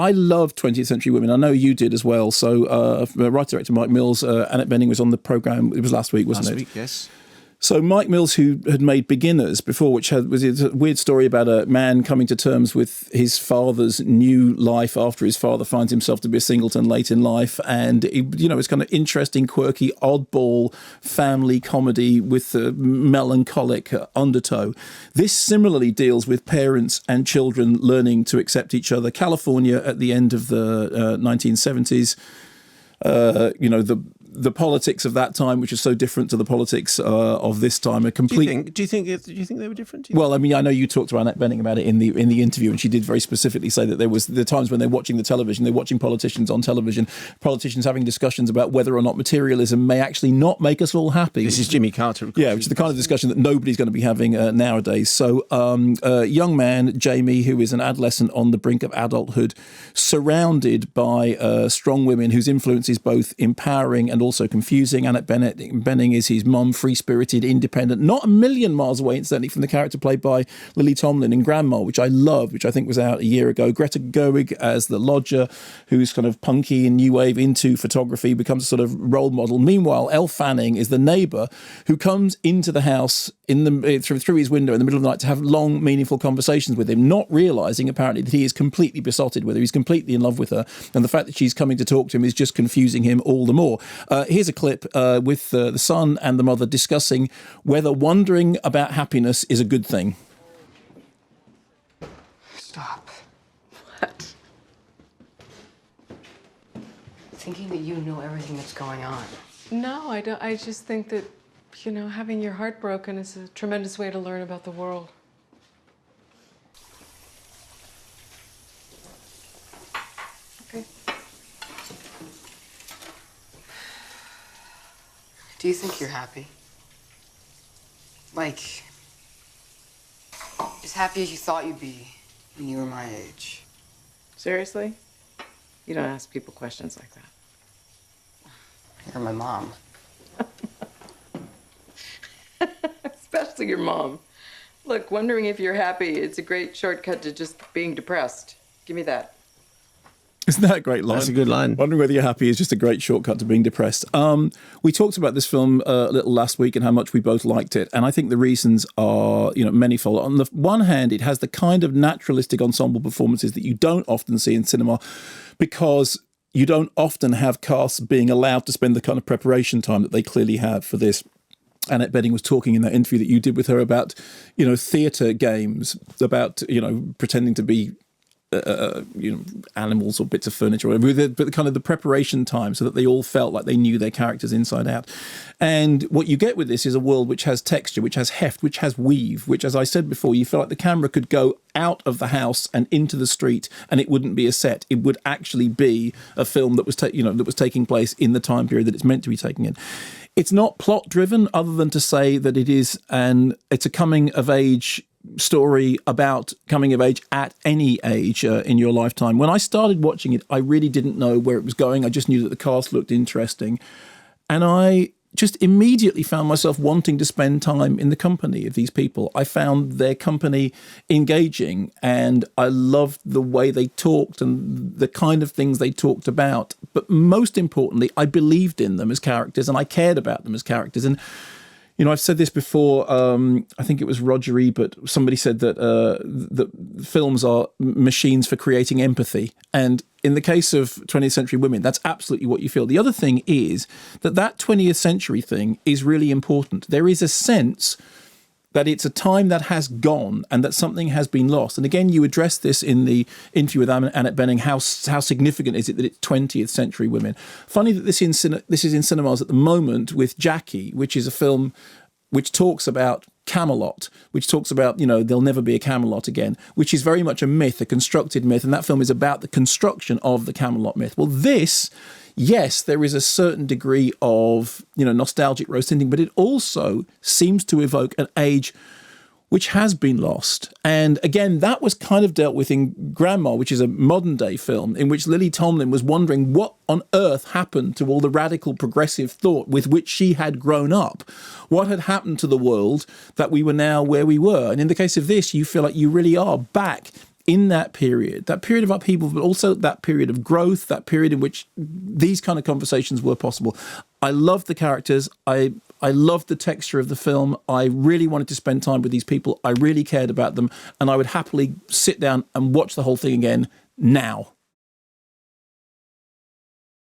I love 20th Century Women. I know you did as well. So writer-director Mike Mills, Annette Bening was on the programme. It was last week, wasn't it? Last week, yes. So Mike Mills, who had made Beginners before, which was a weird story about a man coming to terms with his father's new life after his father finds himself to be a singleton late in life. And, it's kind of interesting, quirky, oddball family comedy with a melancholic undertow. This similarly deals with parents and children learning to accept each other. California at the end of the 1970s, the politics of that time, which is so different to the politics of this time, a complete. Do you think they were different? Well, I mean, I know you talked to Annette Bening about it in the interview, and she did very specifically say that there was the times when they're watching the television, they're watching politicians on television, politicians having discussions about whether or not materialism may actually not make us all happy. This is Jimmy Carter, of course. Yeah, which is the kind of discussion that nobody's going to be having nowadays. So, a young man, Jamie, who is an adolescent on the brink of adulthood, surrounded by strong women whose influence is both empowering and also confusing. Annette Bening is his mum, free-spirited, independent, not a million miles away, incidentally, from the character played by Lily Tomlin in Grandma, which I loved, which I think was out a year ago. Greta Gerwig as the lodger, who's kind of punky and new wave into photography, becomes a sort of role model. Meanwhile, Elle Fanning is the neighbour who comes into the house through his window in the middle of the night to have long, meaningful conversations with him, not realising, apparently, that he is completely besotted with her. He's completely in love with her. And the fact that she's coming to talk to him is just confusing him all the more. Here's a clip with the son and the mother discussing whether wondering about happiness is a good thing. Stop. What? Thinking that you know everything that's going on. No, I don't. I just think that, having your heart broken is a tremendous way to learn about the world. Okay. Do you think you're happy? Like, as happy as you thought you'd be when you were my age? Seriously? You don't ask people questions like that. You're my mom. Especially your mom. Look, wondering if you're happy, it's a great shortcut to just being depressed. Give me that. Isn't that a great line? That's a good line. Wondering whether you're happy is just a great shortcut to being depressed. We talked about this film a little last week and how much we both liked it. And I think the reasons are, manifold. On the one hand, it has the kind of naturalistic ensemble performances that you don't often see in cinema because you don't often have casts being allowed to spend the kind of preparation time that they clearly have for this. Annette Bening was talking in that interview that you did with her about, theatre games, about, pretending to be animals or bits of furniture, or whatever, but the kind of the preparation time so that they all felt like they knew their characters inside out. And what you get with this is a world which has texture, which has heft, which has weave, which, as I said before, you feel like the camera could go out of the house and into the street and it wouldn't be a set. It would actually be a film that was that was taking place in the time period that it's meant to be taking in. It's not plot driven, other than to say that it's a coming of age story about coming of age at any age in your lifetime. When I started watching it, I really didn't know where it was going. I just knew that the cast looked interesting. And I just immediately found myself wanting to spend time in the company of these people. I found their company engaging, and I loved the way they talked and the kind of things they talked about. But most importantly, I believed in them as characters and I cared about them as characters. And I've said this before, I think it was Roger Ebert, somebody said that films are machines for creating empathy. And in the case of 20th Century Women, that's absolutely what you feel. The other thing is that 20th century thing is really important. There is a sense that it's a time that has gone and that something has been lost. And again, you address this in the interview with Annette Bening. How significant is it that it's 20th century women? Funny that this is in cinemas at the moment with Jackie, which is a film which talks about Camelot, which talks about, there'll never be a Camelot again, which is very much a myth, a constructed myth. And that film is about the construction of the Camelot myth. Well, this, yes, there is a certain degree of, nostalgic rose tinting, but it also seems to evoke an age which has been lost. And again, that was kind of dealt with in Grandma, which is a modern day film in which Lily Tomlin was wondering what on earth happened to all the radical progressive thought with which she had grown up. What had happened to the world that we were now where we were? And in the case of this, you feel like you really are back in that period of upheaval, but also that period of growth, that period in which these kind of conversations were possible. I loved the characters. I loved the texture of the film. I really wanted to spend time with these people. I really cared about them. And I would happily sit down and watch the whole thing again now.